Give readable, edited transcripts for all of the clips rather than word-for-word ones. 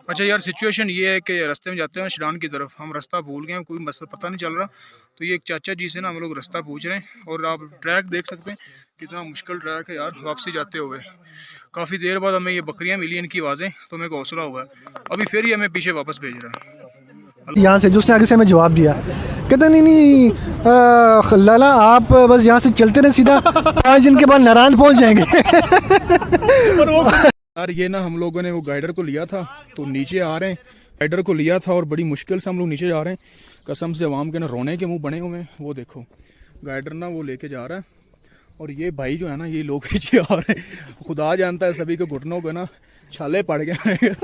अच्छा यार, सिचुएशन ये है कि रास्ते में जाते हैं शिलान की तरफ, हम रास्ता भूल गए हैं, कोई मसला पता नहीं चल रहा। तो ये एक चाचा जी से ना हम लोग रास्ता पूछ रहे हैं और आप ट्रैक देख सकते हैं कितना मुश्किल ट्रैक है यार। वापसी जाते हुए काफ़ी देर बाद हमें ये बकरियां मिली, इनकी आवाज़ें, तो हमें हौसला हुआ है। अभी फिर ही हमें पीछे वापस भेज रहा है यहाँ से। जो उसने आगे से हमें जवाब दिया, कहते नहीं लाला आप बस यहाँ से चलते रहे सीधा, 5 दिन के बाद नारायण पहुँच जाएंगे। यार ये ना हम लोगों ने वो गाइडर को लिया था तो नीचे आ रहे हैं, गाइडर को लिया था और बड़ी मुश्किल से हम लोग नीचे जा रहे हैं। कसम से अवाम के ना रोने के मुंह बने हुए हैं। वो देखो गाइडर ना वो लेके जा रहा है और ये भाई जो है ना ये लोग पीछे आ रहे हैं। खुदा जानता है सभी के घुटनों को ना छाले पड़ गए हैं।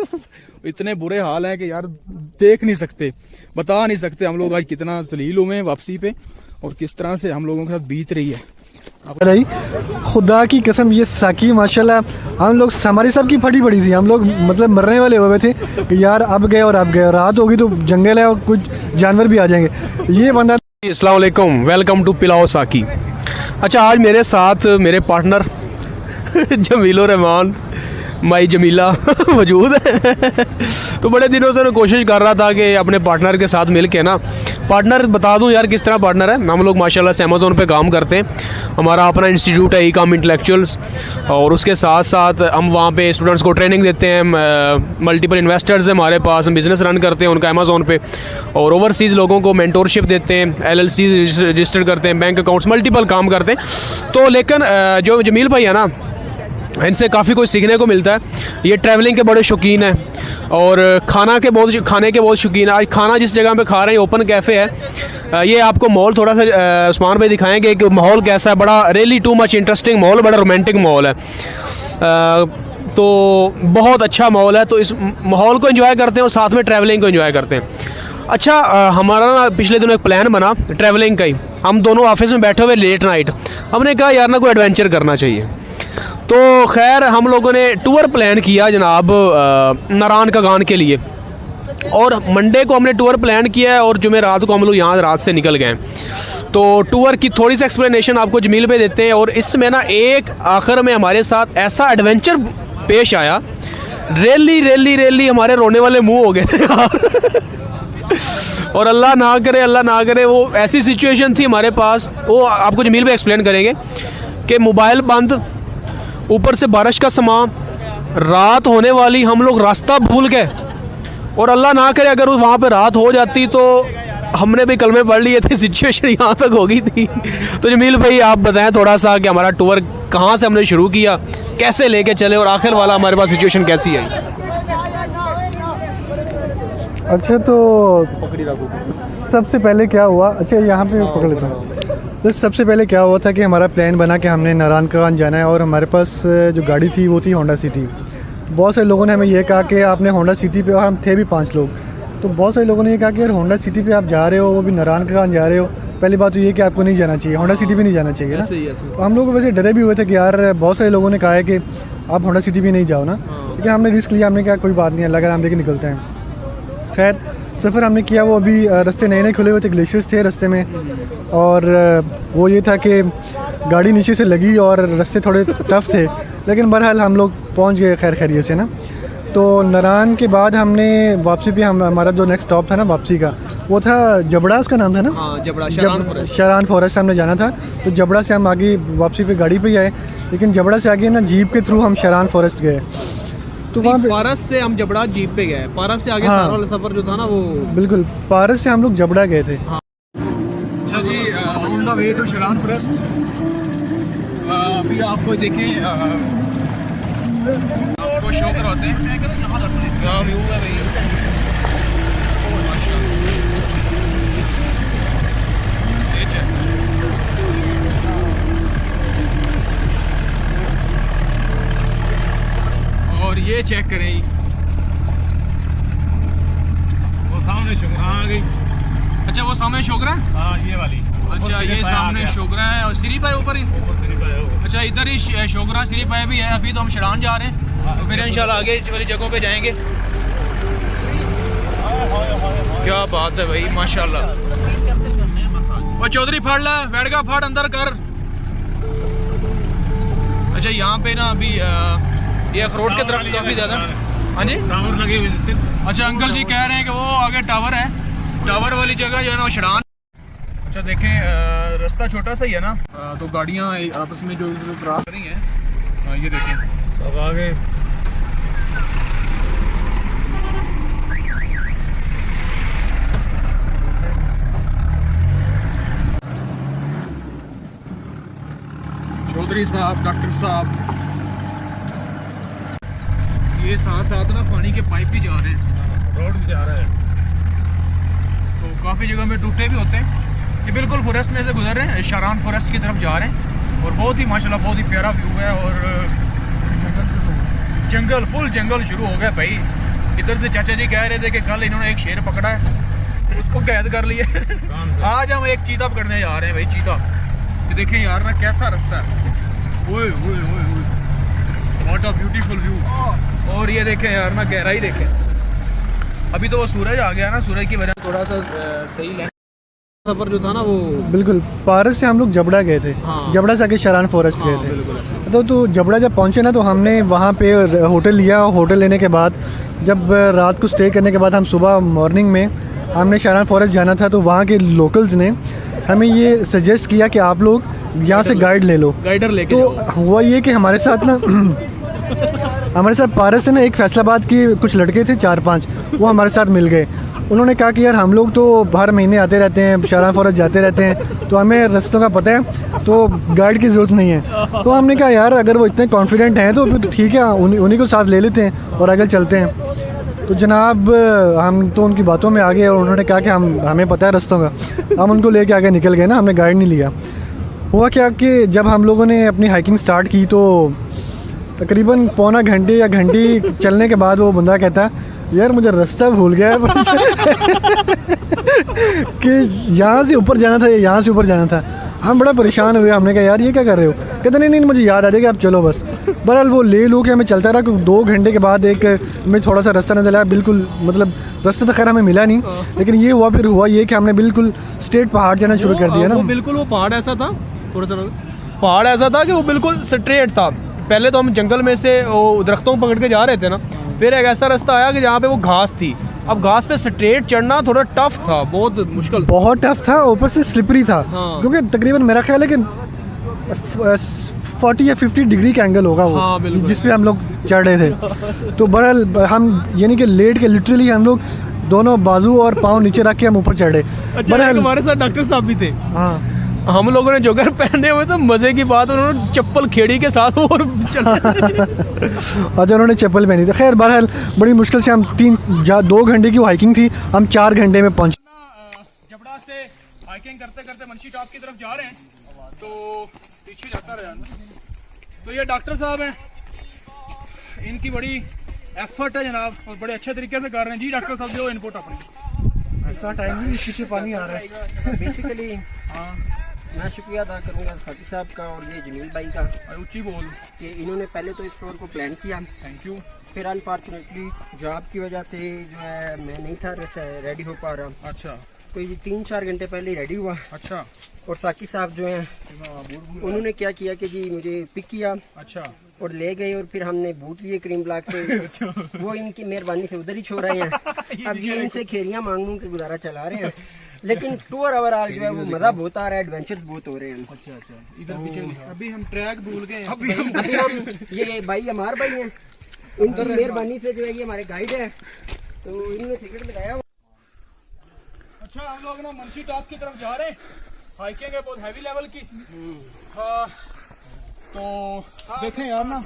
इतने बुरे हाल हैं कि यार देख नहीं सकते, बता नहीं सकते हम लोग आज कितना जलील हुए हैं वापसी पे और किस तरह से हम लोगों के साथ बीत रही है। भाई खुदा की कसम, ये साकी माशाल्लाह हम लोग हमारी सब की फटी पड़ी थी। हम लोग मतलब मरने वाले हुए थे कि यार अब गए और अब गए, रात होगी तो जंगल है और कुछ जानवर भी आ जाएंगे। ये बंदा। अस्सलाम वालेकुम, वेलकम टू पिलाओ साकी। अच्छा, आज मेरे साथ मेरे पार्टनर जमीलो रहमान माई जमीला मौजूद है। तो बड़े दिनों से मैं कोशिश कर रहा था कि अपने पार्टनर के साथ मिल के ना, पार्टनर बता दूं यार किस तरह पार्टनर है। हम लोग माशाल्लाह से अमेज़ोन पे काम करते हैं, हमारा अपना इंस्टीट्यूट है ई-कॉम इंटेलेक्चुअल्स, और उसके साथ साथ हम वहाँ पे स्टूडेंट्स को ट्रेनिंग देते हैं। मल्टीपल इन्वेस्टर्स हैं हमारे पास, हम बिज़नेस रन करते हैं उनका अमेज़ोन पे, और ओवरसीज़ लोगों को मेंटोरशिप देते हैं, LLC रजिस्टर करते हैं, बैंक अकाउंट्स, मल्टीपल काम करते हैं। तो लेकिन जो जमील भाई है ना, इनसे काफ़ी कुछ सीखने को मिलता है। ये ट्रैवलिंग के बड़े शौकीन हैं और खाने के बहुत शौकीन है। आज खाना जिस जगह पे खा रहे हैं ओपन कैफ़े है। ये आपको मॉल थोड़ा सा उस्मान भाई दिखाएंगे कि माहौल कैसा है। बड़ा रियली टू मच इंटरेस्टिंग माहौल, बड़ा रोमांटिक माहौल है। तो बहुत अच्छा माहौल है। तो इस माहौल को एंजॉय करते हैं और साथ में ट्रैवलिंग को एंजॉय करते हैं। अच्छा, हमारा ना पिछले दिनों एक प्लान बना ट्रैवलिंग का ही। हम दोनों ऑफिस में बैठे हुए लेट नाइट, हमने कहा यार ना कोई एडवेंचर करना चाहिए। तो खैर हम लोगों ने टूर प्लान किया जनाब नारायण का गान के लिए, और मंडे को हमने टूर प्लान किया है और जुमेरात को हम लोग यहाँ रात से निकल गए। तो टूर की थोड़ी सी एक्सप्लेनेशन आपको जमील पे देते हैं। और इसमें ना एक आखिर में हमारे साथ ऐसा एडवेंचर पेश आया, रेली हमारे रोने वाले मुंह हो गए थे। और अल्लाह ना करे वो ऐसी सिचुएशन थी हमारे पास, वो आपको जमील पे एक्सप्लेन करेंगे कि मोबाइल बंद, ऊपर से बारिश का समा, रात होने वाली, हम लोग रास्ता भूल गए। और अल्लाह ना करे अगर वहाँ पे रात हो जाती तो हमने भी कलमे पढ़ लिए थे, सिचुएशन यहाँ तक हो गई थी। तो जमील भाई आप बताएं थोड़ा सा कि हमारा टूर कहाँ से हमने शुरू किया, कैसे लेके चले और आखिर वाला हमारे पास सिचुएशन कैसी आई। अच्छा, तो सबसे पहले क्या हुआ, अच्छा यहाँ पे पकड़ लेता हूँ। तो सबसे पहले क्या हुआ था कि हमारा प्लान बना कि हमने नारायण का गान जाना है, और हमारे पास जो गाड़ी थी वो थी होंडा सिटी। बहुत सारे लोगों ने हमें ये कहा कि आपने होंडा सिटी पे, और हम थे भी 5 लोग, तो बहुत सारे लोगों ने ये कहा कि यार होंडा सिटी पे आप जा रहे हो, वो भी नारायण का गान जा रहे हो, पहली बात तो ये कि आपको नहीं जाना चाहिए, होंडा सिटी भी नहीं जाना चाहिए ना। तो हम लोग वैसे डरे भी हुए थे कि यार बहुत सारे लोगों ने कहा है कि आप होंडा सिटी भी नहीं जाओ ना, लेकिन हमने रिस्क लिया। हमने कहा कोई बात नहीं, अल्लाह का नाम लेके निकलते हैं। खैर सफ़र हमने किया, वो अभी रास्ते नए खुले हुए थे, ग्लेशियर्स थे रास्ते में, और वो ये था कि गाड़ी नीचे से लगी और रास्ते थोड़े टफ थे, लेकिन बहरहाल हम लोग पहुंच गए खैर खैरियत से ना। तो नारायण के बाद हमने वापसी पे हमारा जो नेक्स्ट स्टॉप था ना वापसी का, वो था जबड़ा, उसका नाम था ना, जबड़ा, शरान फॉरेस्ट हमने जाना था। तो जबड़ा से हम आगे वापसी पे गाड़ी पे ही आए, लेकिन जबड़ा से आगे ना जीप के थ्रू हम शरान फॉरेस्ट गए। तो वहाँ पारस से हम जबड़ा जीप पे गए, पारस से आगे हाँ, सारा वाला सफर जो था ना वो बिल्कुल पारस से हम लोग जबड़ा गए थे। अच्छा जी, on the way to Sharan forest. अभी आपको देखें, आपको शो कराते हैं क्या व्यू है भाई। और ये चेक करें, वो सामने शोगरा आ गई। अच्छा वो सामने शोगरा, हाँ ये वाली। अच्छा ये सामने शोगरा है और सिरी पाए ऊपर ही। अच्छा इधर ही शोगरा सिरी पाए भी है। अभी तो हम शरान जा रहे हैं, तो फिर इंशाल्लाह आगे वाली जगहों पे जाएंगे। क्या बात है भाई माशाल्लाह। वो चौधरी फाड़ ला, वेड़गा फाड़ अंदर कर। अच्छा यहाँ पे ना अभी ये अखरोट के दरख्त काफ़ी ज़्यादा हाँ जी टावर लगे हुए जिस दिन। अच्छा अंकल जी कह रहे हैं कि वो आगे टावर है, टावर वाली जगह जो है ना वो शड़ान। अच्छा देखें रास्ता छोटा सा ही है ना, तो गाड़ियाँ आपस में जो क्रॉस रही हैं, ये देखें सब आगे चौधरी साहब, डॉक्टर साहब, ये साथ साथ ना पानी के पाइप भी जा रहे हैं, रोड भी जा रहा है। तो काफ़ी जगह में टूटे भी होते हैं। ये बिल्कुल फॉरेस्ट में से गुजर रहे हैं, शारान फॉरेस्ट की तरफ जा रहे हैं और बहुत ही माशाल्लाह बहुत ही प्यारा व्यू है। और जंगल, फुल जंगल शुरू हो गया भाई। इधर से चाचा जी कह रहे थे कि कल इन्होंने एक शेर पकड़ा है, उसको कैद कर लिया। आज हम एक चीता पकड़ने जा रहे हैं भाई, चीता। ये देखें यार ना कैसा रास्ता है, ओए ओए ओए ओए, व्हाट अ ब्यूटीफुल व्यू। और ये देखें यार ना गहराई देखें। अभी तो वो सूरज आ गया ना, सूरज की वजह थोड़ा सा सही है। सफर जो था ना वो बिल्कुल पारस से हम लोग जबड़ा गए थे। हाँ। जबड़ा से आके शरान फॉरेस्ट गए थे। बिल्कुल ऐसे। तो जबड़ा जब पहुंचे ना तो हमने वहाँ पे होटल लिया। होटल लेने के बाद जब रात को स्टे करने के बाद हम सुबह मॉर्निंग में हमने शरान फॉरेस्ट जाना था, तो वहाँ के लोकल्स ने हमें ये सजेस्ट किया कि आप लोग यहाँ से गाइड ले लो। गाइडर लेके तो हुआ ये कि हमारे साथ ना हमारे साथ पारस से ना एक फैसलाबाद के कुछ लड़के थे 4-5, वो हमारे साथ मिल गए। उन्होंने कहा कि यार हम लोग तो हर महीने आते रहते हैं, शरान फॉरेस्ट जाते रहते हैं, तो हमें रास्तों का पता है, तो गाइड की ज़रूरत नहीं है। तो हमने कहा यार अगर वो इतने कॉन्फिडेंट हैं तो ठीक है, उन्हीं को साथ ले लेते हैं और आगे चलते हैं। तो जनाब हम तो उनकी बातों में आ गए और उन्होंने कहा कि हमें पता है रास्तों का। हम उनको लेके आगे निकल गए ना, हमने गाइड नहीं लिया। हुआ क्या कि जब हम लोगों ने अपनी हाइकिंग स्टार्ट की तो तकरीबन पौना घंटे या घंटे चलने के बाद वो बंदा कहता यार मुझे रास्ता भूल गया कि यहाँ से ऊपर जाना था या यहाँ से ऊपर जाना था। हम बड़ा परेशान हुए, हमने कहा यार ये क्या कर रहे हो? कहते नहीं नहीं मुझे याद आ जाएगा, आप चलो बस। बहरहाल वो ले लो के हमें चलता रहा। 2 घंटे के बाद एक हमें थोड़ा सा रास्ता नजर आया, बिल्कुल मतलब रास्ता तो खैर हमें मिला नहीं, लेकिन ये हुआ ये कि हमने बिल्कुल स्ट्रेट पहाड़ जाना शुरू कर दिया ना। वो बिल्कुल वो पहाड़ ऐसा था, थोड़ा सा पहाड़ ऐसा था कि वो बिल्कुल स्ट्रेट था। पहले तो हम जंगल में से वो दरख्तों को पकड़ के जा रहे थे ना, फिर एक ऐसा रास्ता आया कि जहाँ पे वो घास थी। अब घास पे स्ट्रेट चढ़ना थोड़ा टफ था, बहुत मुश्किल, बहुत टफ था, ऊपर से स्लिपरी था। हाँ। क्योंकि तकरीबन मेरा ख्याल है कि 40 या 50 डिग्री का एंगल होगा वो। हाँ, जिस पे हम लोग चढ़ रहे थे। तो बहरहाल हम यानी कि लेट के लिटरली हम लोग दोनों बाजू और पाँव नीचे रख के हम ऊपर चढ़े। अच्छा हमारे साथ डॉक्टर साहब भी थे। हाँ, हम लोगों ने जोगर पहने हुए, तो मजे की बात उन्होंने चप्पल खेड़ी के साथ और चला। अच्छा उन्होंने चप्पल पहनी थी। खैर बहरहाल बड़ी मुश्किल से हम 2 घंटे की हाइकिंग थी, हम 4 घंटे में पहुंचे। जबड़ा से हाइकिंग करते करते मंशी टॉप की तरफ जा रहे हैं, तो पीछे जाता रहा। तो ये डॉक्टर साहब हैं, इनकी बड़ी एफर्ट है जनाब, और बड़े अच्छे तरीके से कर रहे हैं। जी डॉक्टर साहब जो इनपुट अपनी इतना टाइम नहीं, पीछे पानी आ रहा है। बेसिकली हाँ मैं शुक्रिया अदा करूंगा साथी साहब का और ये जमील भाई का ऊंची बोल। कि इन्होंने पहले तो इस टूर को प्लान किया। Thank you. फिर अनफॉर्चुनेटली जॉब की वजह से जो है मैं नहीं था रेडी हो पा रहा। अच्छा तो ये 3-4 घंटे पहले रेडी हुआ। अच्छा और साकी साहब जो हैं उन्होंने क्या किया कि जी मुझे पिक किया अच्छा और ले गए, और फिर हमने बूट लिए क्रीम ब्लॉक से। वो इनकी मेहरबानी से उधर ही छोड़ रहे हैं। अब ये इनसे खेलियां मांगू के गुजारा चला रहे हैं, लेकिन टूर ओवरऑल जो है वो मजा बहुत आ रहा है, एडवेंचर्स बहुत हो रहे हैं। अच्छा अच्छा इधर पीछे अभी हम ट्रैक भूल गए। अभी हम अभी हम ये भाई हमारे भाई हैं, इनकी मेहरबानी से जो है ये हमारे गाइड है, तो इन्होंने टिकट लगाया। अच्छा हम लोग ना मंशी टॉप की तरफ जा रहे हैं, हाइकिंग है बहुत हैवी लेवल की। हाँ तो देखें यार ना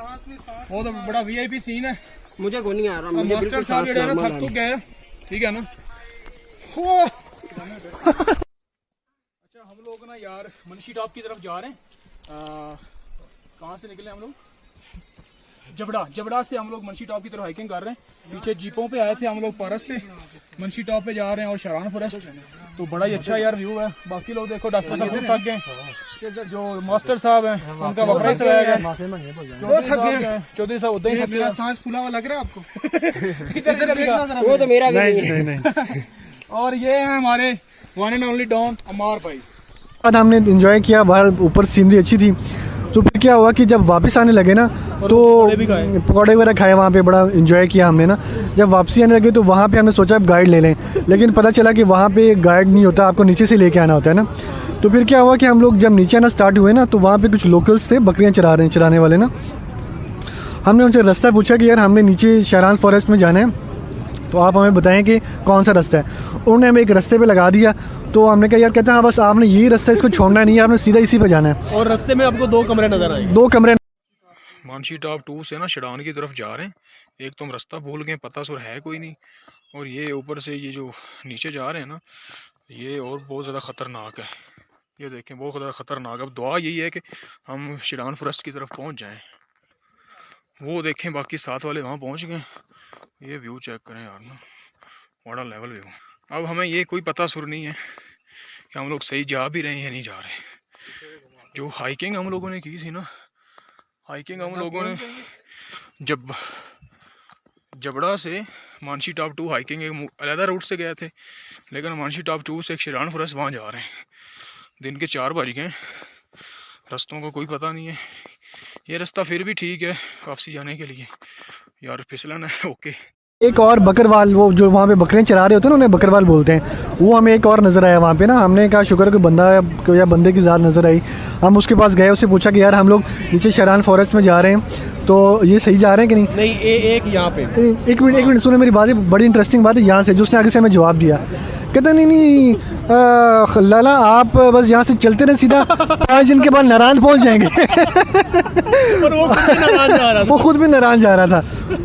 बहुत बड़ा वीआईपी सीन है। मुझे को नहीं आ रहा, मुझे मास्टर बिल्कुल साहब सांस जो है ना नॉर्मल थक आ तो रही है। गए, ठीक है ना। अच्छा हम लोग ना यार मंशी टॉप की तरफ जा रहे हैं। कहाँ से निकले हम लोग? जबड़ा से हम लोग मंशी टॉप की तरफ हाइकिंग कर रहे हैं। पीछे जीपों पे आए थे हम लोग पारस से, मंशी टॉप पे जा रहे हैं और शारान फॉरेस्ट। तो बड़ा ही अच्छा यार व्यू है। बाकी लोग देखो डॉक्टर साहब थक गए, जो मास्टर साहब हैं उनका बकरा ही सवाया गया। चौधरी साहब उदा ही थक गए। सांस फूला हुआ लग रहा है आपको? वो तो मेरा भी नहीं है। नहीं। और ये है हमारे वन एंड ओनली डॉन अमार भाई। बाद हमने एंजॉय किया, बाहर ऊपर सीनरी अच्छी थी। तो फिर क्या हुआ कि जब वापस आने लगे ना तो पकौड़े वगैरह खाए वहाँ पे, बड़ा इन्जॉय किया हमने ना। जब वापसी आने लगे तो वहाँ पे हमने सोचा अब गाइड ले लें, लेकिन पता चला कि वहाँ पे गाइड नहीं होता, आपको नीचे से लेके आना होता है ना। तो फिर क्या हुआ कि हम लोग जब नीचे आना स्टार्ट हुए ना तो वहाँ पे कुछ लोकल्स थे बकरियाँ चराने वाले ना। हमने उनसे रास्ता पूछा कि यार हमने नीचे शारान फॉरेस्ट में जाना है, तो आप हमें बताएं कि कौन सा रास्ता है। उन्होंने हमें एक रास्ते पे लगा दिया, तो हमने कहा यार, कहते हैं हाँ बस आपने यही रास्ता, इसको छोड़ना नहीं है, आपने सीधा इसी पे जाना है। और रास्ते में आपको 2 कमरे नजर आए। 2 कमरे। मानसी टॉप 2 से ना शिडान की तरफ जा रहे हैं। एक तो हम रास्ता भूल गए, पता सुर है कोई नहीं, और ये ऊपर से ये जो नीचे जा रहे हैं ना, ये और बहुत ज़्यादा ख़तरनाक है। ये देखें, बहुत ज़्यादा ख़तरनाक है। अब दुआ यही है कि हम शिडान फॉरेस्ट की तरफ पहुंच जाएं। वो देखें, बाकी साथ वाले वहाँ पहुंच गए। ये व्यू चेक करें यार ना, बड़ा लेवल व्यू। अब हमें ये कोई पता सुर नहीं है कि हम लोग सही जा भी रहे हैं या नहीं जा रहे। जो हाइकिंग हम लोगों ने की थी ना, हाइकिंग हम लोगों ने जबड़ा से मानसी टॉप 2 हाइकिंग एक अलग रूट से गए थे, लेकिन मानसी टॉप 2 से एक शिडान फॉरेस्ट वहाँ जा रहे हैं। दिन के 4 बज गए, रास्तों का कोई पता नहीं है। ये रास्ता फिर भी ठीक है वापसी जाने के लिए, यार फिसलन है। ओके, एक और बकरवाल, वो जो वहाँ पे बकरियाँ चरा रहे होते हैं ना, उन्हें बकरवाल बोलते हैं, वो हमें एक और नज़र आया वहाँ पे ना। हमने कहा शुक्र कोई बंदा या बंदे की ज़ात नज़र आई। हम उसके पास गए, उससे पूछा कि यार हम लोग नीचे शारान फॉरेस्ट में जा रहे हैं, तो ये सही जा रहे हैं कि नहीं? नहीं, एक यहाँ पे एक मिनट सुनो मेरी बात, बड़ी इंटरेस्टिंग बात है यहाँ से, जो उसने आगे से हमें जवाब दिया। कहते नहीं लाला, आप बस यहाँ से चलते रहे सीधा, 5 दिन के बाद नारायण पहुँच जाएंगे। वो खुद भी नारायण जा रहा था।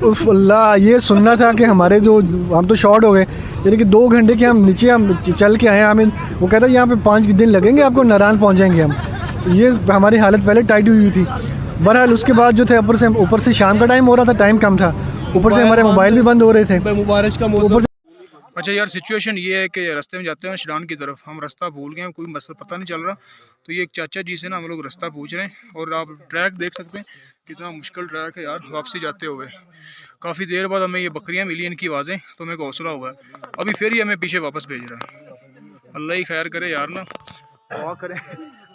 उफ अल्लाह, ये सुनना था कि हमारे जो, हम तो शॉर्ट हो गए, यानी कि 2 घंटे के हम नीचे हम चल के आए। हमें वो कहता है यहाँ पे 5 दिन लगेंगे आपको, नारायण पहुँच जाएंगे हम। ये हमारी हालत पहले टाइट हुई थी। बहरहाल उसके बाद जो थे, ऊपर से शाम का टाइम हो रहा था, टाइम कम था, ऊपर से हमारे मोबाइल भी बंद हो रहे थे, मुबारक का मौसम। अच्छा यार, सिचुएशन ये है कि रास्ते में जाते हैं शिडान की तरफ, हम रास्ता भूल गए, कोई मसला पता नहीं चल रहा। तो ये एक चाचा जी से ना हम लोग रास्ता पूछ रहे हैं, और आप ट्रैक देख सकते हैं कितना मुश्किल ट्रैक है यार वापसी जाते हुए। काफ़ी देर बाद हमें ये बकरियां मिली, इनकी आवाज़ें, तो हमें हौसला हुआ है। अभी फिर ये हमें पीछे वापस भेज रहा है। अल्लाह ही खैर करे यार ना, दुआ करें।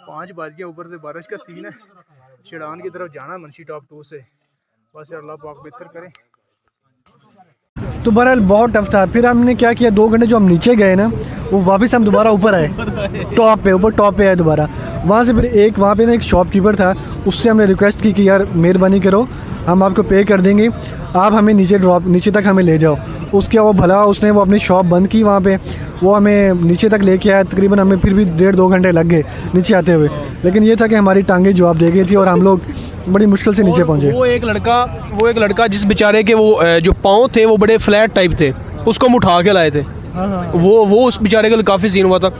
5 बज गए, ऊपर से बारिश का सीन है। शिडान की तरफ जाना मानसी टॉप 2 से, बस यार अल्लाह पाक बेहतर करे। तो बहरहाल बहुत टफ था। फिर हमने क्या किया, 2 घंटे जो हम नीचे गए ना, वो वापस हम दोबारा ऊपर आए, टॉप पे आए दोबारा। वहाँ से फिर वहाँ पे ना एक शॉपकीपर था, उससे हमने रिक्वेस्ट की कि यार मेहरबानी करो, हम आपको पे कर देंगे, आप हमें नीचे तक हमें ले जाओ। उसके वो भला, उसने वो अपनी शॉप बंद की वहाँ पे, वो हमें नीचे तक लेके आया। तकरीबन हमें फिर भी 1.5-2 घंटे लग गए नीचे आते हुए, लेकिन ये था कि हमारी टांगें जवाब दे गई थी और हम लोग बड़ी मुश्किल से नीचे पहुँचे। वो एक लड़का जिस बेचारे के वो जो पाँव थे वो बड़े फ्लैट टाइप थे, उसको हम उठा के लाए थे। वो उस बेचारे के लिए काफ़ी सीन हुआ था।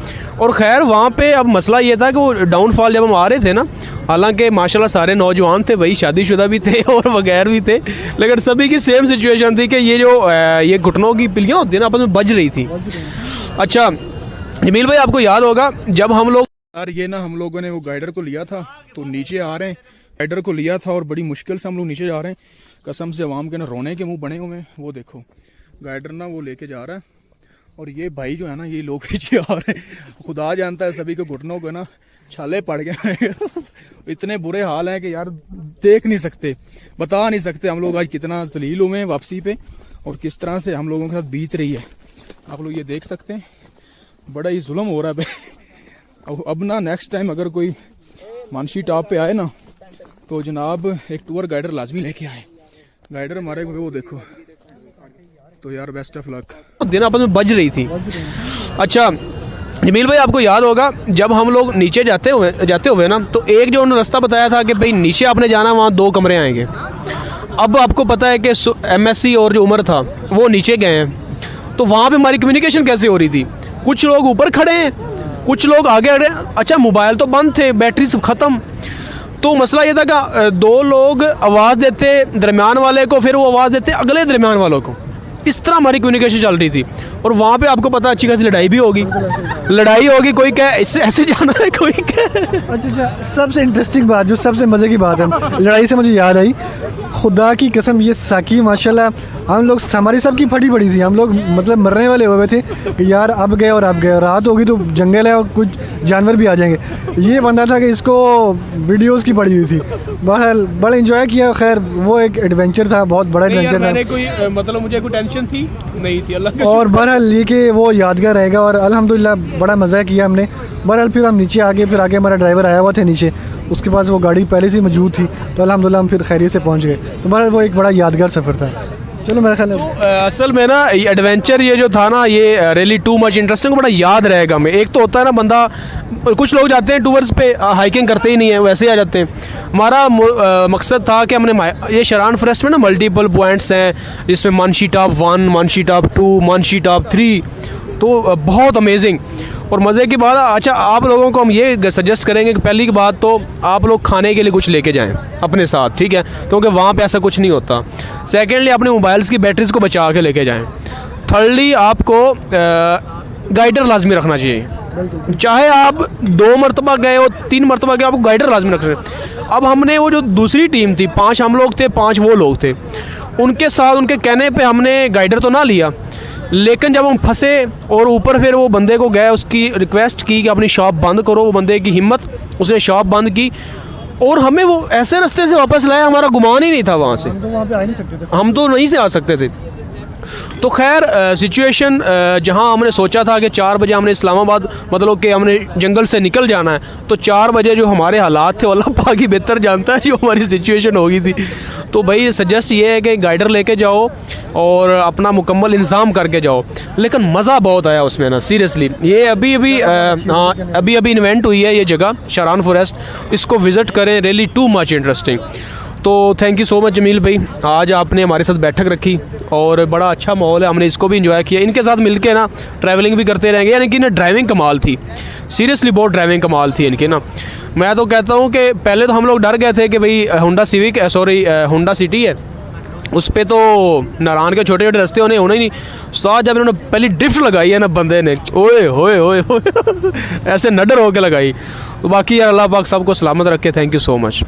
और खैर वहाँ पे अब मसला ये था कि वो डाउनफॉल जब हम आ रहे थे ना, हालांकि माशाल्लाह सारे नौजवान थे, वही शादीशुदा भी थे और वगैरह भी थे, लेकिन सभी की सेम सिचुएशन थी कि ये जो ये घुटनों की पिलियाँ होती है ना, आपस में बज रही थी। अच्छा जमील भाई, आपको याद होगा जब हम लोग यार ये ना हम लोगों ने वो गाइडर को लिया था, तो नीचे आ रहे हैं, गाइडर को लिया था और बड़ी मुश्किल से हम लोग नीचे जा रहे हैं। कसम से अवाम के ना रोने के मुंह बने हुए हैं। वो देखो गाइडर ना वो लेके जा रहा है, और ये भाई जो है ना, ये लोग पीछे आ रहे हैं। खुदा जानता है सभी के घुटनों को ना छाले पड़ गए। इतने बुरे हाल हैं कि यार देख नहीं सकते, बता नहीं सकते हम लोग आज कितना जलील हुए हैं वापसी पे, और किस तरह से हम लोगों के साथ बीत रही है। आप लोग ये देख सकते हैं, बड़ा ही जुल्म हो रहा है। अब ना नेक्स्ट टाइम अगर कोई मानसी टॉप पे आए ना, तो जनाब एक टूर गाइडर लाजमी लेके आए। गाइडर हमारे वो देखो, तो यार बेस्ट ऑफ लक। दिन आपस में बज रही थी। अच्छा जमील भाई, आपको याद होगा जब हम लोग नीचे जाते हुए ना, तो एक जो उन्होंने रास्ता बताया था कि भाई नीचे आपने जाना, वहाँ 2 कमरे आएंगे। अब आपको पता है कि MSC और जो उमर था वो नीचे गए हैं, तो वहाँ पे हमारी कम्युनिकेशन कैसे हो रही थी? कुछ लोग ऊपर खड़े हैं, कुछ लोग आगे खड़े हैं। अच्छा मोबाइल तो बंद थे, बैटरी सब ख़त्म। तो मसला ये था कि 2 लोग आवाज़ देते दरमियान वाले को, फिर वो आवाज़ देते अगले दरमियान वालों को। इस तरह हमारी कम्युनिकेशन चल रही थी। और वहाँ पे आपको पता अच्छी खासी लड़ाई भी होगी, कोई कहे इससे ऐसे जाना है, कोई कहे। अच्छा, सबसे इंटरेस्टिंग बात, जो सबसे मज़े की बात है, लड़ाई से मुझे याद आई, खुदा की कसम ये साकी माशाल्लाह, हम लोग हमारी सब की फटी पड़ी थी, हम लोग मतलब मरने वाले हुए थे कि यार अब गए और अब गए, रात होगी तो जंगल है और कुछ जानवर भी आ जाएंगे। ये बंदा था कि इसको वीडियोस की पड़ी हुई थी। बहरहाल बड़ा एंजॉय किया। खैर वो एक एडवेंचर था, बहुत बड़ा एडवेंचर था। मैंने कोई मतलब मुझे कोई टेंशन थी नहीं थी, अल्लाह का और बहरहाल ये कि वो यादगार रहेगा और अल्हम्दुलिल्लाह बड़ा मज़ा किया हमने। बहरहाल फिर हम नीचे आ गए, फिर आगे हमारा ड्राइवर आया हुआ था नीचे, उसके पास वो गाड़ी पहले से मौजूद थी, तो अल्हम्दुलिल्लाह हम फिर खैरियत से पहुंच गए। तो बहरहाल वो एक बड़ा यादगार सफ़र था। चलो मेरा ख्याल है असल में ना एडवेंचर ये जो था ना, ये रियली टू मच इंटरेस्टिंग, बड़ा याद रहेगा हमें। एक तो होता है ना बंदा, कुछ लोग जाते हैं टूर्स पे, हाइकिंग करते ही नहीं है, वैसे ही आ जाते हैं। हमारा मकसद था कि हमने ये शरान फॉरेस्ट में ना मल्टीपल पॉइंट्स हैं, जिसमें Manshi top 1, Manshi top 2, Manshi top 3, तो बहुत अमेजिंग और मज़े की बात। अच्छा, आप लोगों को हम ये सजेस्ट करेंगे कि पहली बात तो आप लोग खाने के लिए कुछ लेके जाएं अपने साथ, ठीक है, क्योंकि वहाँ पे ऐसा कुछ नहीं होता। सेकेंडली, अपने मोबाइल्स की बैटरीज को बचा के लेके जाएं। थर्डली, आपको गाइडर लाजमी रखना चाहिए, चाहे आप 2 मरतबा गए हो, 3 मरतबा गए, आपको गाइडर लाजमी रखना चाहिए। अब हमने वो जो दूसरी टीम थी, 5 हम लोग थे, 5 वो लोग थे, उनके साथ उनके कहने पे हमने गाइडर तो ना लिया, लेकिन जब हम फंसे और ऊपर फिर वो बंदे को गए, उसकी रिक्वेस्ट की कि अपनी शॉप बंद करो, वो बंदे की हिम्मत, उसने शॉप बंद की और हमें वो ऐसे रास्ते से वापस लाया, हमारा गुमान ही नहीं था वहाँ से, हम तो वहाँ पे आ नहीं सकते थे, हम तो नहीं से आ सकते थे। तो खैर सिचुएशन जहाँ हमने सोचा था कि 4 बजे हमने इस्लामाबाद, मतलब कि हमने जंगल से निकल जाना है, तो 4 बजे जो हमारे हालात थे, अल्लाह पाक ही बेहतर जानता है जो हमारी सिचुएशन हो गई थी। तो भाई सजेस्ट ये है कि गाइडर लेके जाओ और अपना मुकम्मल इंतज़ाम करके जाओ। लेकिन मज़ा बहुत आया उसमें ना, सीरियसली। ये अभी इन्वेंट हुई है ये जगह शरान फॉरेस्ट, इसको विज़िट करें, रियली टू मच इंटरेस्टिंग। तो thank you so much Jameel भाई, आज आपने हमारे साथ बैठक रखी और बड़ा अच्छा माहौल है, हमने इसको भी इंजॉय किया। इनके साथ मिलके ना ट्रैवलिंग भी करते रहेंगे, यानी कि ना ड्राइविंग कमाल थी, सीरियसली बहुत ड्राइविंग कमाल थी इनकी ना। मैं तो कहता हूँ कि पहले तो हम लोग डर गए थे कि भाई होंडा सिटी है, उस पर तो नारायण के छोटे छोटे रास्ते होने ही नहीं। साथ जब इन्होंने पहली ड्रिफ्ट लगाई है ना बंदे ने, ओए होए होए होए ऐसे नडर होके लगाई। तो बाकी अल्लाह पाक सबको सलामत रखे। Thank you so much.